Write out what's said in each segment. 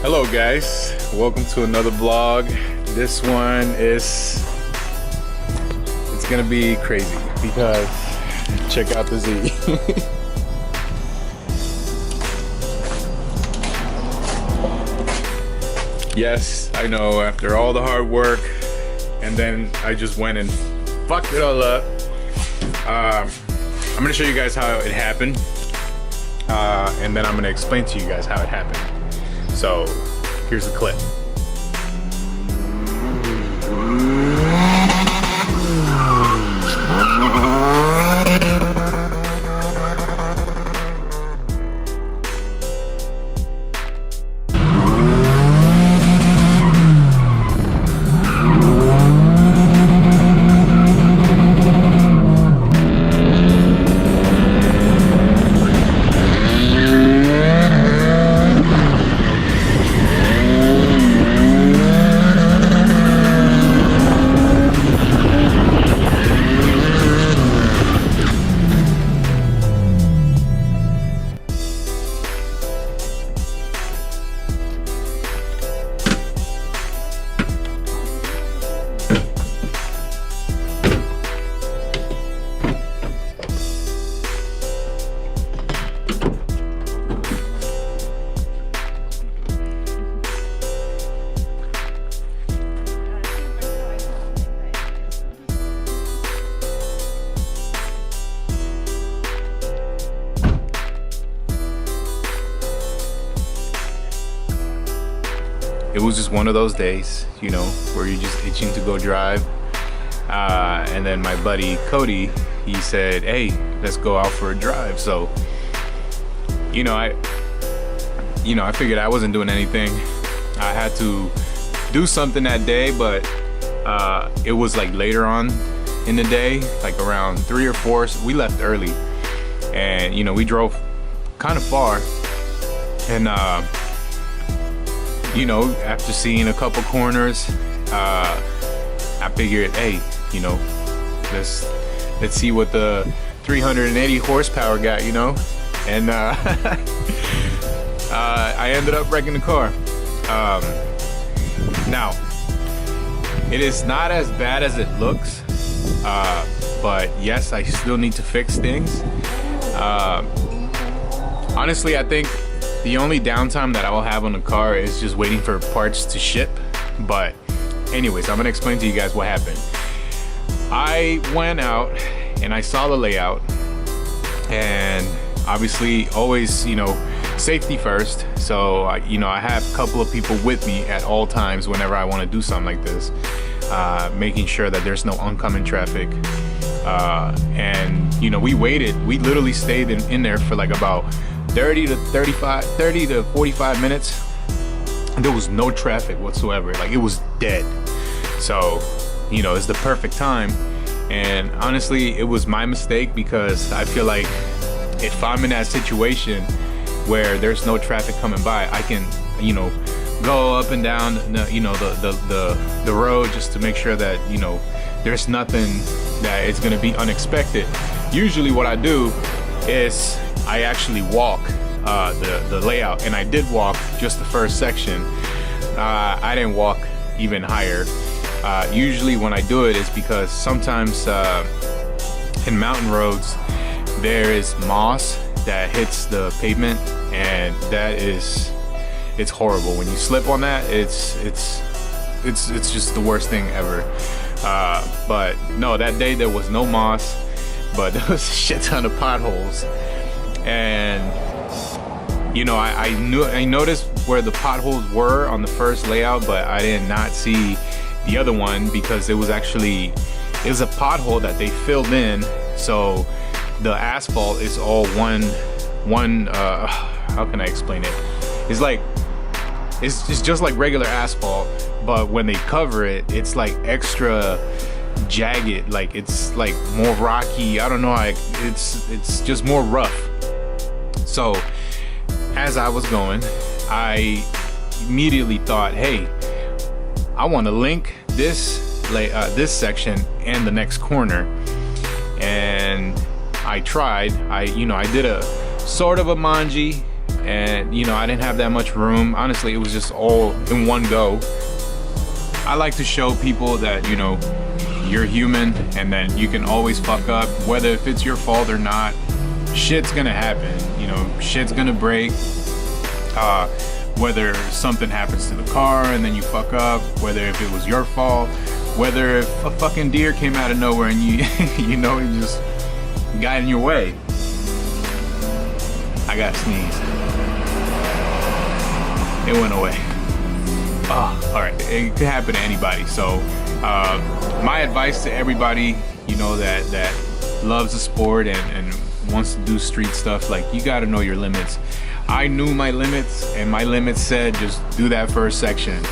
Hello guys, welcome to another vlog. This one it's gonna be crazy because check out the Z. Yes, I know, after all the hard work and then I just went and fucked it all up. I'm gonna show you guys how it happened, and then I'm gonna explain to you guys how it happened. So here's the clip. It was just one of those days, you know, where you're just itching to go drive. And then my buddy Cody, he said, hey, let's go out for a drive. So, I figured I wasn't doing anything. I had to do something that day, but it was like later on in the day, like around 3 or 4. So we left early and, we drove kind of far. And, after seeing a couple corners, I figured, hey, let's see what the 380 horsepower got, and I ended up wrecking the car. Now, it is not as bad as it looks, but yes, I still need to fix things. Honestly, I think the only downtime that I will have on the car is just waiting for parts to ship. But anyways, I'm gonna explain to you guys what happened. I went out and I saw the layout, and obviously always, safety first. So, I have a couple of people with me at all times whenever I want to do something like this, making sure that there's no oncoming traffic. And, we waited. We literally stayed in there for like about 30 to 45 minutes. There was no traffic whatsoever. Like, it was dead. So, it's the perfect time. And honestly, it was my mistake, because I feel like if I'm in that situation where there's no traffic coming by, I can, go up and down the road just to make sure that, there's nothing that is gonna be unexpected. Usually what I do is I actually walk the layout, and I did walk just the first section. I didn't walk even higher. Usually when I do it is because sometimes in mountain roads there is moss that hits the pavement, and it's horrible. When you slip on that, it's just the worst thing ever. But no, that day there was no moss, but there was a shit ton of potholes. And I noticed where the potholes were on the first layout, but I did not see the other one, because it was a pothole that they filled in. So the asphalt is all one how can I explain it? It's just like regular asphalt, but when they cover it, it's like extra jagged, like it's like more rocky. I don't know, it's just more rough. So as I was going, I immediately thought, hey, I want to link this section and the next corner. And I tried. I did a sort of a manji. and you know, I didn't have that much room. Honestly, it was just all in one go. I like to show people that, you know, you're human and that you can always fuck up, whether if it's your fault or not. Shit's gonna happen, you know, shit's gonna break. Whether something happens to the car and then you fuck up, whether if it was your fault, whether if a fucking deer came out of nowhere and you, you know, you just got in your way. I got sneezed. It went away. Oh, all right, it could happen to anybody. So my advice to everybody, you know, that loves the sport and wants to do street stuff, like, you gotta know your limits. I knew my limits, and my limits said just do that first section.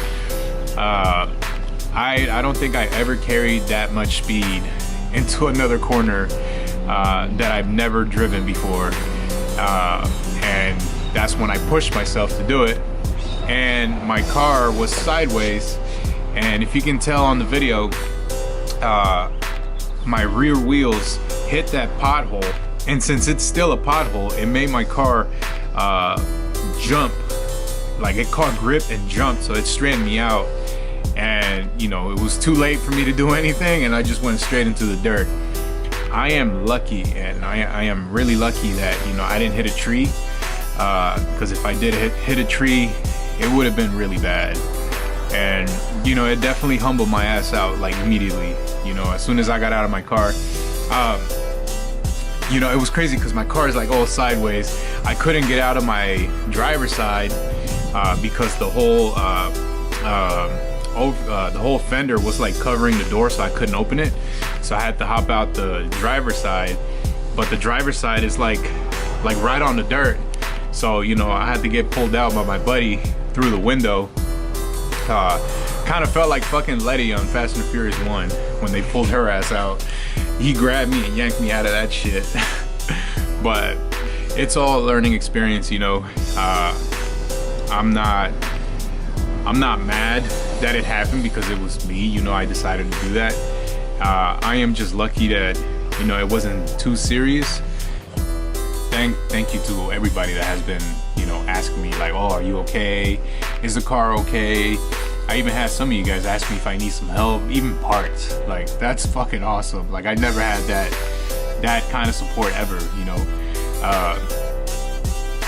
I don't think I ever carried that much speed into another corner that I've never driven before, and that's when I pushed myself to do it. And my car was sideways, and if you can tell on the video, my rear wheels hit that pothole, and since it's still a pothole, it made my car jump. Like, it caught grip and jumped, so it straightened me out. And you know, it was too late for me to do anything, and I just went straight into the dirt. I am lucky, and I am really lucky that, you know, I didn't hit a tree, because if I did hit a tree, it would have been really bad. And you know, it definitely humbled my ass out, like, immediately. You know, as soon as I got out of my car, you know, it was crazy because my car is like all sideways. I couldn't get out of my driver's side because the whole fender was like covering the door, so I couldn't open it. So I had to hop out the driver's side, but the driver's side is like right on the dirt. So, you know, I had to get pulled out by my buddy through the window. Kind of felt like fucking Letty on Fast and Furious 1 when they pulled her ass out. He grabbed me and yanked me out of that shit. But it's all a learning experience, you know. I'm not mad that it happened because it was me, you know. I decided to do that. I am just lucky that, you know, it wasn't too serious. Thank you to everybody that has been, you know, asking me like, oh, are you okay? Is the car okay? I even had some of you guys ask me if I need some help, even parts. Like, that's fucking awesome. Like, I never had that kind of support ever, you know.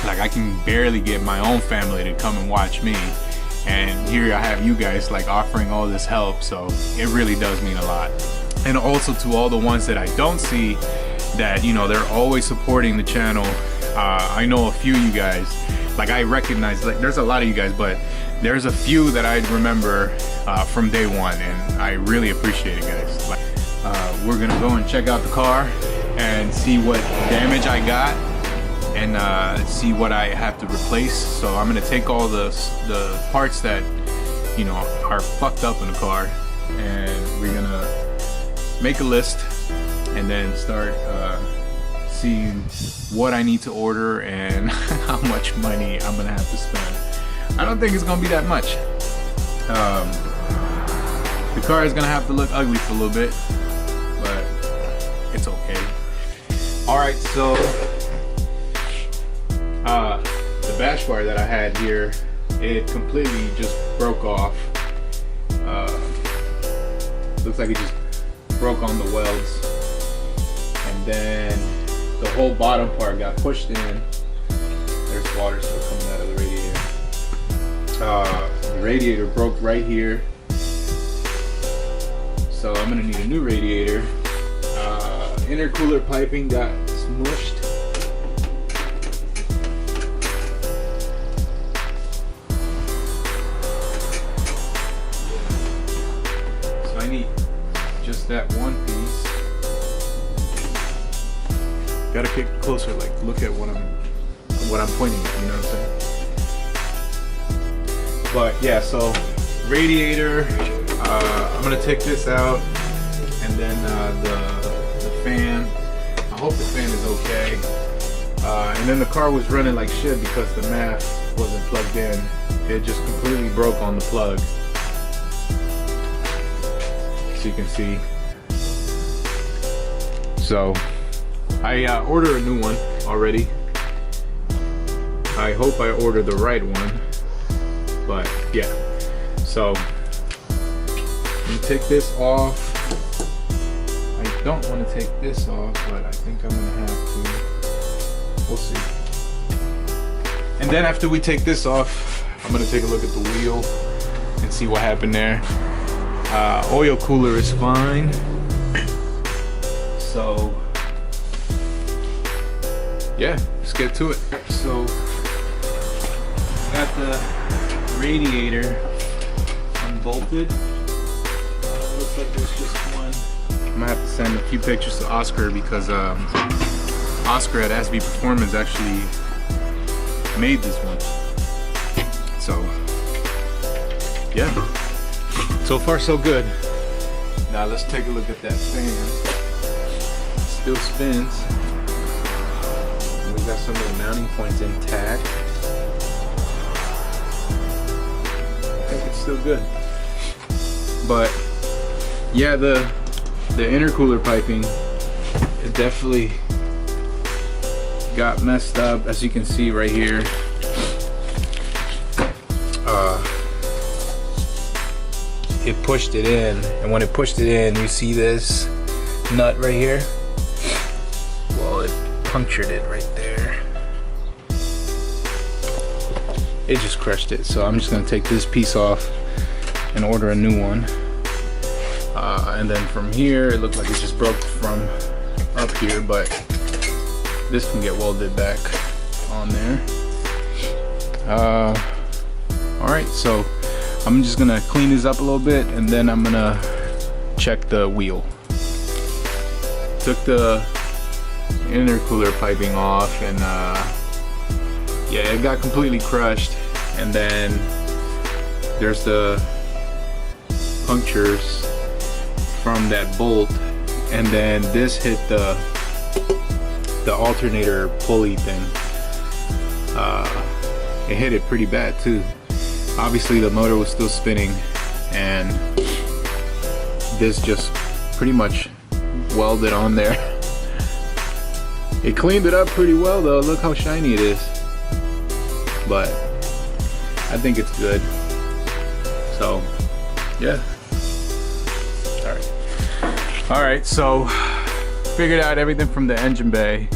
Like, I can barely get my own family to come and watch me, and here I have you guys like offering all this help. So it really does mean a lot. And also to all the ones that I don't see, that, you know, they're always supporting the channel. I know a few of you guys, like, I recognize, like, there's a lot of you guys, but there's a few that I remember from day one, and I really appreciate it, guys. Like, we're gonna go and check out the car and see what damage I got, and see what I have to replace. So I'm gonna take all the parts that, you know, are fucked up in the car, and we're gonna make a list and then start seeing what I need to order and how much money I'm gonna have to spend. I don't think it's gonna be that much. The car is gonna have to look ugly for a little bit, but it's okay. All right, so the bash bar that I had here, it completely just broke off. Looks like it just broke on the welds, and then the whole bottom part got pushed in. There's water still coming out of the radiator. The radiator broke right here, so I'm gonna need a new radiator. Intercooler piping got smushed. So I need just that one piece. Gotta get closer, like, look at what I'm pointing at, you know what I'm saying? But yeah, so radiator, I'm gonna take this out, and then the fan, I hope the fan is okay. And then the car was running like shit because the MAF wasn't plugged in. It just completely broke on the plug. So you can see. So I ordered a new one already. I hope I ordered the right one, but yeah. So let me take this off. I don't want to take this off, but I think I'm gonna have to. We'll see. And then after we take this off, I'm gonna take a look at the wheel and see what happened there. Oil cooler is fine. So yeah, let's get to it. So got the radiator unbolted. Looks like there's just one. I'm gonna have to send a few pictures to Oscar because Oscar at SB Performance actually made this one. So yeah, so far so good. Now let's take a look at that fan. Still spins. We got some of the mounting points intact. I think it's still good. But yeah, the intercooler piping, it definitely got messed up, as you can see right here. It pushed it in, and when it pushed it in, you see this nut right here? Well, it punctured it right there. It just crushed it, so I'm just gonna take this piece off and order a new one. And then from here, it looked like it just broke from up here, but this can get welded back on there. Alright, so I'm just gonna clean this up a little bit, and then I'm gonna check the wheel. Took the intercooler piping off, and yeah, it got completely crushed. And then there's the punctures from that bolt, and then this hit the alternator pulley thing. It hit it pretty bad too. Obviously the motor was still spinning, and this just pretty much welded on there. It cleaned it up pretty well though. Look how shiny it is. But I think it's good. So yeah. Alright, so figured out everything from the engine bay,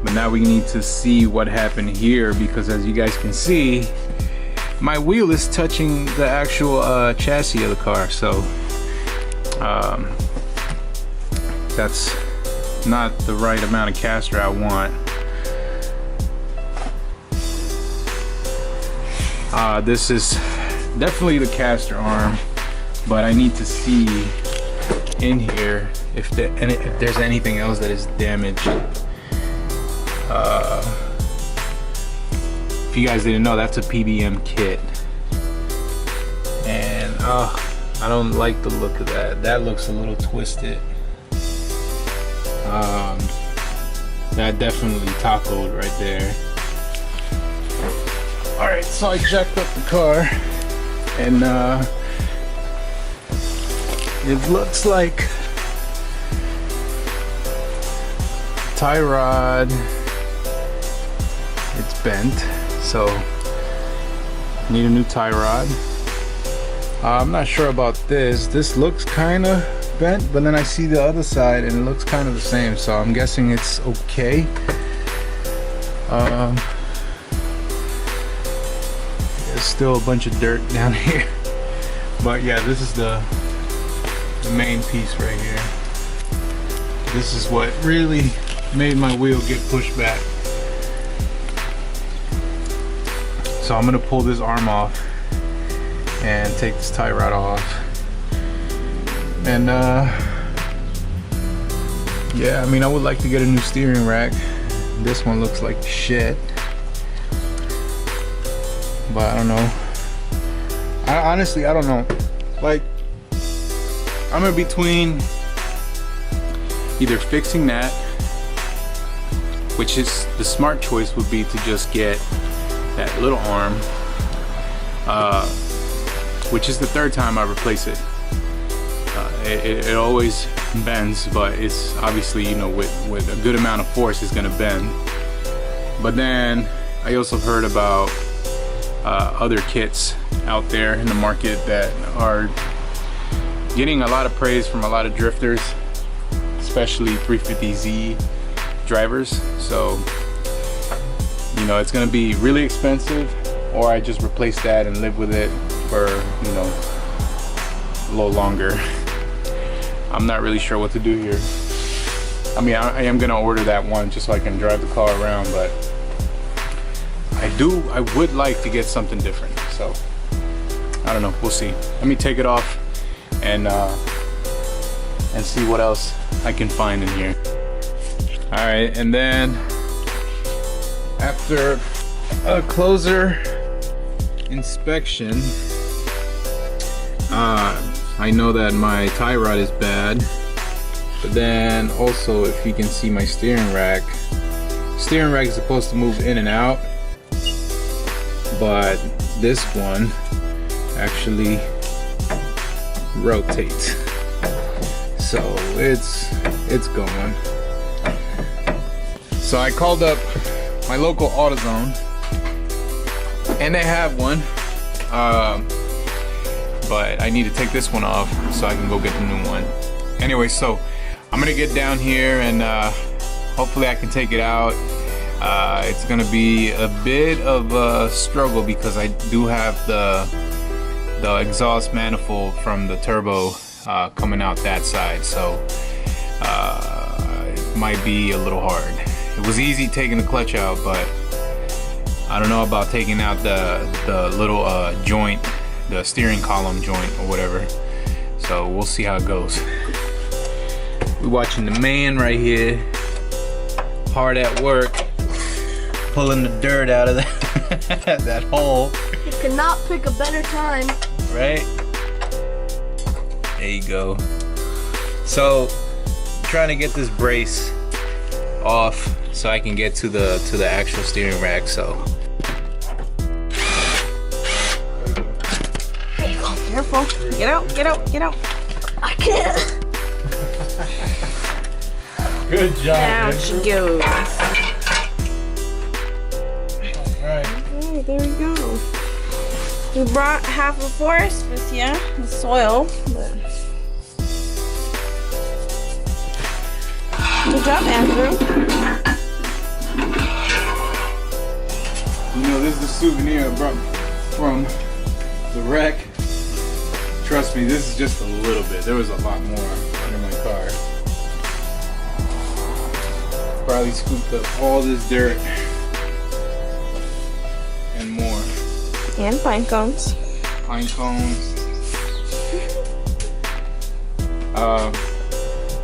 but now we need to see what happened here, because as you guys can see, my wheel is touching the actual chassis of the car. So that's not the right amount of caster I want. This is definitely the caster arm, but I need to see in here if there's anything else that is damaged. If you guys didn't know, that's a PBM kit, and I don't like the look of that. That looks a little twisted. That definitely tacoed right there. Alright, so I jacked up the car, and it looks like tie rod, it's bent, so need a new tie rod. I'm not sure about this. This looks kind of bent, but then I see the other side and it looks kind of the same, so I'm guessing it's okay. There's still a bunch of dirt down here, but yeah, this is the main piece right here. This is what really made my wheel get pushed back. So I'm gonna pull this arm off and take this tie rod off. And yeah, I mean, I would like to get a new steering rack. This one looks like shit, but I don't know. Honestly, I don't know. Like, I'm in between either fixing that, which is the smart choice would be to just get that little arm, which is the third time I replace it. It always bends, but it's obviously, you know, with a good amount of force it's gonna bend. But then I also heard about other kits out there in the market that are getting a lot of praise from a lot of drifters, especially 350Z drivers. So, you know, it's gonna be really expensive, or I just replace that and live with it for, you know, a little longer. I'm not really sure what to do here. I mean, I am gonna order that one just so I can drive the car around, but I would like to get something different. So I don't know, we'll see. Let me take it off and see what else I can find in here. All right, and then after a closer inspection, I know that my tie rod is bad, but then also, if you can see my steering rack is supposed to move in and out, but this one actually rotates, so it's going. So I called up my local AutoZone, and they have one, but I need to take this one off so I can go get the new one. Anyway, so I'm gonna get down here and hopefully I can take it out. It's gonna be a bit of a struggle because I do have the exhaust manifold from the turbo coming out that side, so it might be a little hard. It was easy taking the clutch out, but I don't know about taking out the little joint, the steering column joint or whatever. So we'll see how it goes. We're watching the man right here, hard at work, pulling the dirt out of that hole. You cannot pick a better time. Right? There you go. So, trying to get this brace off so I can get to the actual steering rack. So. Careful. Get out, get out, get out. I can't. Good job. Down she goes. Alright. Okay, there we go. We brought half a forest with you, the soil. But... Good job, Andrew. You know, this is the souvenir I brought from the wreck. Trust me, this is just a little bit. There was a lot more under my car. Probably scooped up all this dirt and more. And pine cones. Pine cones.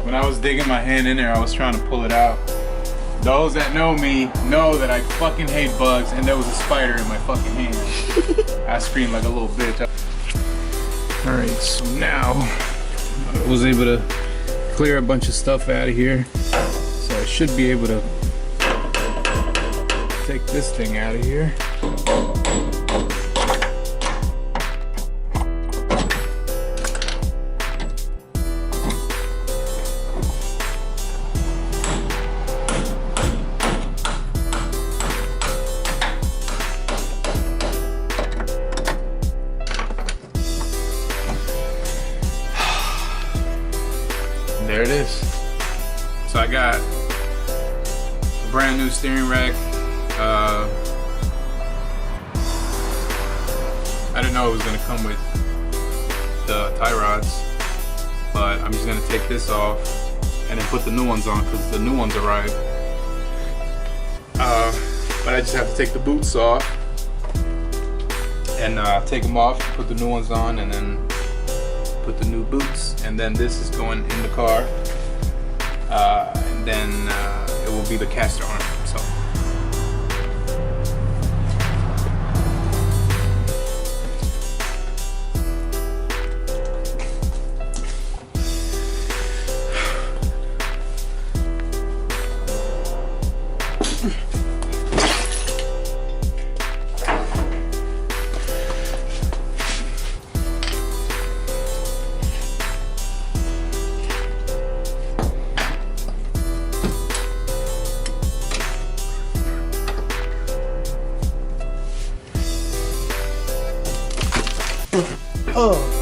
When I was digging my hand in there, I was trying to pull it out. Those that know me know that I fucking hate bugs, and there was a spider in my fucking hand. I screamed like a little bitch. Alright, so now I was able to clear a bunch of stuff out of here. So I should be able to take this thing out of here. There it is. So I got a brand new steering rack. I didn't know it was gonna come with the tie rods, but I'm just gonna take this off and then put the new ones on because the new ones arrived. But I just have to take the boots off and take them off, put the new ones on, and then put the new boots, and then this is going in the car, and then it will be the caster arm. So Oh.